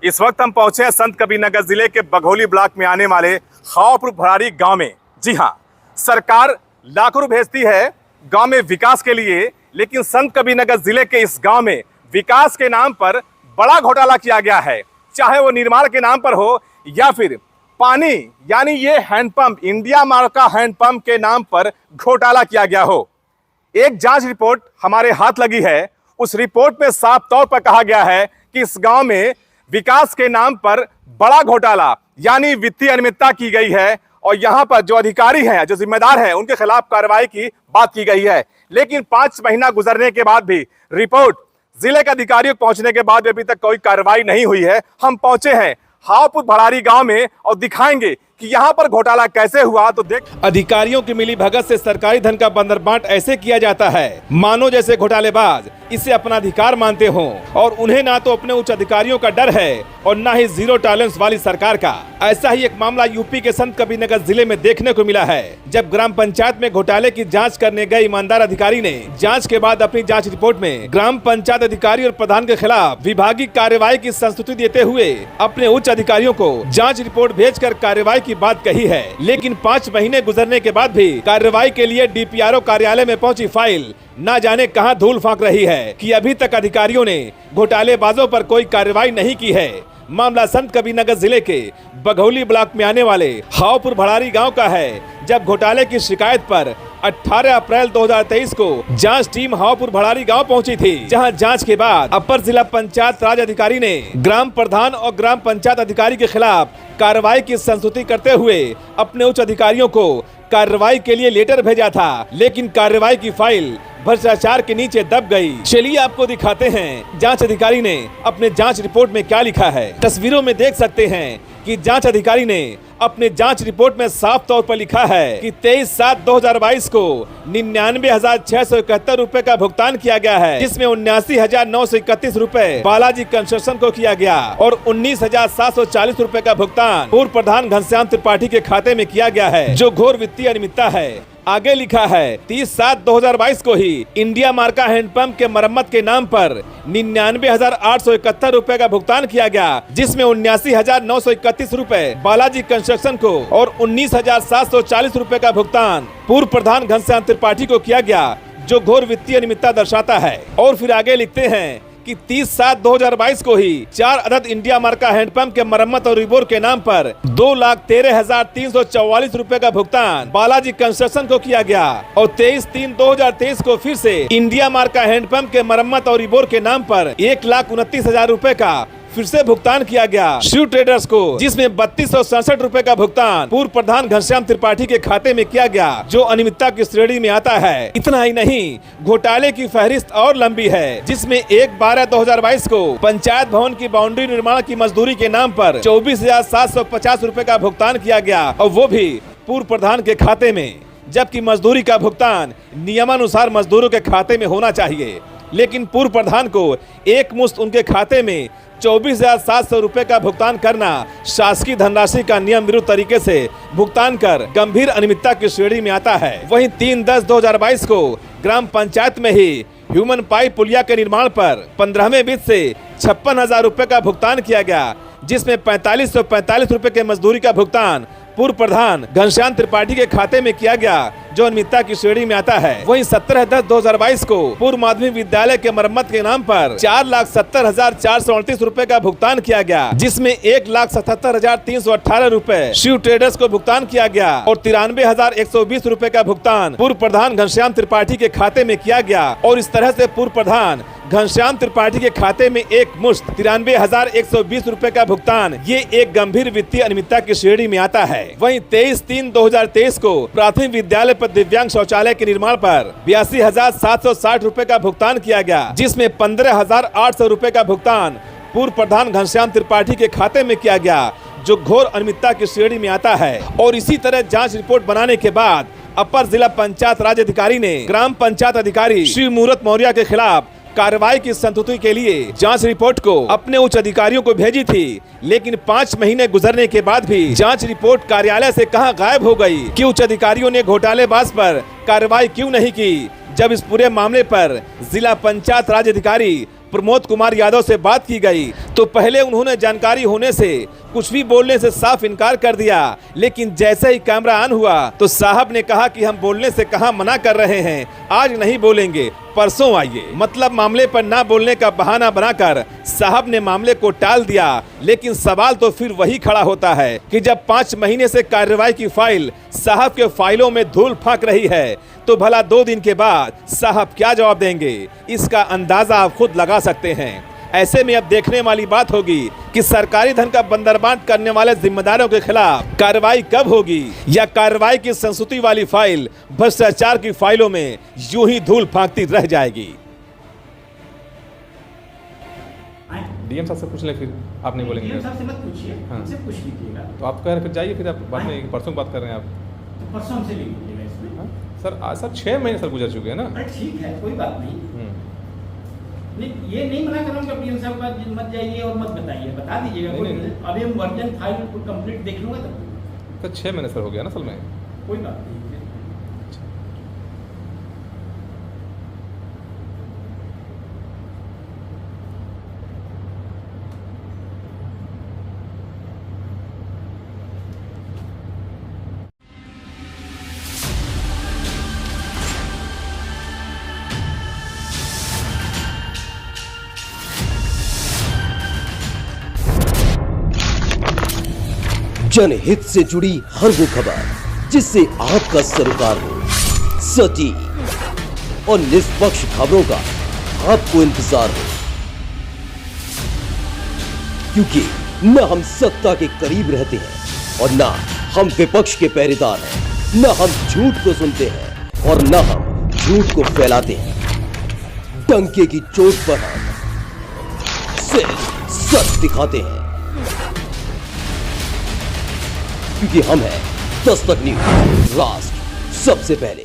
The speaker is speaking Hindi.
इस वक्त हम पहुंचे हैं संत कबीरनगर जिले के बघौली ब्लॉक में आने वाले खाओपुर भराड़ी गांव में। जी हां, सरकार लाखों रुपए भेजती है गांव में विकास के लिए, लेकिन संत कबीरनगर जिले के इस गांव में विकास के नाम पर बड़ा घोटाला किया गया है। चाहे वो निर्माण के नाम पर हो या फिर पानी यानी ये हैंडपंप, इंडिया मार्का हैंडपंप के नाम पर घोटाला किया गया हो। एक जांच रिपोर्ट हमारे हाथ लगी है। उस रिपोर्ट में साफ तौर पर कहा गया है कि इस गांव में विकास के नाम पर बड़ा घोटाला यानी वित्तीय अनियमितता की गई है और यहां पर जो अधिकारी हैं, जो जिम्मेदार हैं, उनके खिलाफ कार्रवाई की बात की गई है। लेकिन 5 महीना गुजरने के बाद भी रिपोर्ट जिले के अधिकारियों पहुंचने के बाद अभी तक कोई कार्रवाई नहीं हुई है। हम पहुंचे हैं खाओपुर भराड़ी गांव में और दिखाएंगे कि यहाँ पर घोटाला कैसे हुआ। तो देख, अधिकारियों की मिली भगत से सरकारी धन का बंदरबांट ऐसे किया जाता है मानो जैसे घोटालेबाज इसे अपना अधिकार मानते हों और उन्हें ना तो अपने उच्च अधिकारियों का डर है और ना ही जीरो टॉलरेंस वाली सरकार का। ऐसा ही एक मामला यूपी के संत कबीरनगर जिले में देखने को मिला है, जब ग्राम पंचायत में घोटाले की जांच करने गए ईमानदार अधिकारी ने जांच के बाद अपनी जांच रिपोर्ट में ग्राम पंचायत अधिकारी और प्रधान के खिलाफ विभागीय कार्यवाही की संस्तुति देते हुए अपने उच्च अधिकारियों को जांच रिपोर्ट भेजकर कार्यवाही की बात कही है। लेकिन 5 महीने गुजरने के बाद भी कार्रवाई के लिए डीपीआरओ कार्यालय में पहुंची फाइल ना जाने कहां धूल फांक रही है कि अभी तक अधिकारियों ने घोटालेबाजों पर कोई कार्रवाई नहीं की है। मामला संत कबीरनगर जिले के बघौली ब्लॉक में आने वाले खाओपुर भराड़ी गांव का है, जब घोटाले की शिकायत पर 18 अप्रैल 2023 को जांच टीम खाओपुर भराड़ी गांव पहुंची थी, जहां जांच के बाद अपर जिला पंचायत राज अधिकारी ने ग्राम प्रधान और ग्राम पंचायत अधिकारी के खिलाफ कार्रवाई की संस्तुति करते हुए अपने उच्च अधिकारियों को कार्रवाई के लिए लेटर भेजा था। लेकिन कार्रवाई की फाइल भ्रष्टाचार के नीचे दब गई। चलिए आपको दिखाते हैं जांच अधिकारी ने अपने जांच रिपोर्ट में क्या लिखा है। तस्वीरों में देख सकते हैं कि जांच अधिकारी ने अपने जांच रिपोर्ट में साफ तौर पर लिखा है कि 23/7/2022 को 99,671 रुपए का भुगतान किया गया है, जिसमें 79,931 रुपए बालाजी कंस्ट्रक्शन को किया गया और 19,740 रुपए का भुगतान पूर्व प्रधान घनश्याम त्रिपाठी के खाते में किया गया है, जो घोर वित्तीय अनियमितता है। आगे लिखा है 30/7/2022 को ही इंडिया मार्का हैंडपंप के मरम्मत के नाम पर 99,871 रुपए का भुगतान किया गया, जिसमें 79,931 रुपए बालाजी कंस्ट्रक्शन को और 19,740 रुपए का भुगतान पूर्व प्रधान घनश्याम त्रिपाठी को किया गया, जो घोर वित्तीय अनियमितता दर्शाता है। और फिर आगे लिखते हैं कि 30/7/2022 को ही 4 अदद इंडिया मार्का हैंडपंप के मरम्मत और रिपोर्ट के नाम पर 2,13,344 रुपए का भुगतान बालाजी कंस्ट्रक्शन को किया गया और 23/3/2023 को फिर से इंडिया मार्का हैंडपंप के मरम्मत और रिपोर्ट के नाम पर 1,29,000 रुपए का फिर से भुगतान किया गया शिव ट्रेडर्स को, जिसमें 3267 रुपए का भुगतान पूर्व प्रधान घनश्याम त्रिपाठी के खाते में किया गया, जो अनियमितता की श्रेणी में आता है। इतना ही नहीं, घोटाले की फहरिस्त और लंबी है, जिसमें 1/12/2022 को पंचायत भवन की बाउंड्री निर्माण की मजदूरी के नाम पर 24,750 रुपए का भुगतान किया गया और वो भी पूर्व प्रधान के खाते में, जबकि मजदूरी का भुगतान नियमानुसार मजदूरों के खाते में होना चाहिए। लेकिन पूर्व प्रधान को एक मुश्त उनके खाते में 24,700 रुपए का भुगतान करना शासकीय धनराशि का नियम विरुद्ध तरीके से भुगतान कर गंभीर अनियमितता की श्रेणी में आता है। वहीं 3/10/2022 को ग्राम पंचायत में ही ह्यूमन पाइप पुलिया के निर्माण पर 15वें वित्त से 56,000 रुपए का भुगतान किया गया, जिसमें 4545 रुपए के मजदूरी का भुगतान पूर्व प्रधान घनश्याम त्रिपाठी के खाते में किया गया, जो अनियमितता की श्रेणी में आता है। वहीं 17/10/2022 को पूर्व माध्यमिक विद्यालय के मरम्मत के नाम पर 4,70,438 रुपए का भुगतान किया गया, जिसमें 1,77,318 रुपए शिव ट्रेडर्स को भुगतान किया गया और 93,120 रुपए का भुगतान पूर्व प्रधान घनश्याम त्रिपाठी के खाते में किया गया। और इस तरह से पूर्व प्रधान घनश्याम त्रिपाठी के खाते में एक मुश्त 93,120 रुपए का भुगतान, ये एक गंभीर वित्तीय अनियमितता की श्रेणी में आता है। वहीं 23/3/2023 को प्राथमिक विद्यालय पर दिव्यांग शौचालय के निर्माण पर 82,760 रुपए का भुगतान किया गया, जिसमें 15,800 रुपए का भुगतान पूर्व प्रधान घनश्याम त्रिपाठी के खाते में किया गया, जो घोर अनियमितता की श्रेणी में आता है। और इसी तरह जांच रिपोर्ट बनाने के बाद अपर जिला पंचायत राज अधिकारी ने ग्राम पंचायत अधिकारी श्री मूरत मौर्य के खिलाफ कार्रवाई की संस्तुति के लिए जांच रिपोर्ट को अपने उच्च अधिकारियों को भेजी थी। लेकिन 5 महीने गुजरने के बाद भी जांच रिपोर्ट कार्यालय से कहां गायब हो गई कि उच्च अधिकारियों ने घोटालेबाज पर कार्रवाई क्यों नहीं की, जब इस पूरे मामले पर जिला पंचायत राज अधिकारी प्रमोद कुमार यादव से बात की गई तो पहले उन्होंने जानकारी होने से कुछ भी बोलने से साफ इनकार कर दिया, लेकिन जैसे ही कैमरा ऑन हुआ तो साहब ने कहा कि हम बोलने से कहां मना कर रहे हैं, आज नहीं बोलेंगे, परसों आइए। मतलब मामले पर ना बोलने का बहाना बनाकर साहब ने मामले को टाल दिया। लेकिन सवाल तो फिर वही खड़ा होता है कि जब 5 महीने से कार्रवाई की फाइल साहब के फाइलों में धूल फांक रही है तो भला 2 दिन के बाद साहब क्या जवाब देंगे, इसका अंदाजा आप खुद लगा सकते हैं। ऐसे में अब देखने वाली बात होगी कि सरकारी धन का बंदरबांट करने वाले जिम्मेदारों के खिलाफ कार्रवाई कब होगी, या कार्रवाई की संस्तुति वाली फाइल भ्रष्टाचार की फाइलों में यूं ही धूल फांकती रह जाएगी। डीएम साहब से पूछ ले, फिर आप नहीं बोलेंगे। डीएम साहब से मत पूछिए, हाँ। उनसे पूछ लीजिएगा। तो आप कह रहे फिर जाइए, फिर आप बाद में परसों बात कर रहे हैं आप। तो परसों हमसे ले लीजिएगा इसमें। हाँ? सर आज सर 6 महीने सर गुजर चुके हैं ना। अरे ठीक है, कोई बात नहीं। नहीं, ये नहीं मना कर रहा हूँ डीएम साहब का मत जाइए और मत बताइए, बता दीजिएगा। अभी हम वर्जन फाइल कंप्लीट देख लूँगा तब। तो 6 महीने सर हो गया ना असल में। कोई बात नहीं। जनहित से जुड़ी हर वो खबर जिससे आपका सरोकार हो, सटीक और निष्पक्ष खबरों का आपको इंतजार हो, क्योंकि न हम सत्ता के करीब रहते हैं और न हम विपक्ष के पहरेदार हैं, न हम झूठ को सुनते हैं और न हम झूठ को फैलाते हैं। डंके की चोट पर हम सिर्फ सच दिखाते हैं, क्योंकि हम हैं दस्तक न्यूज, राष्ट्र सबसे पहले।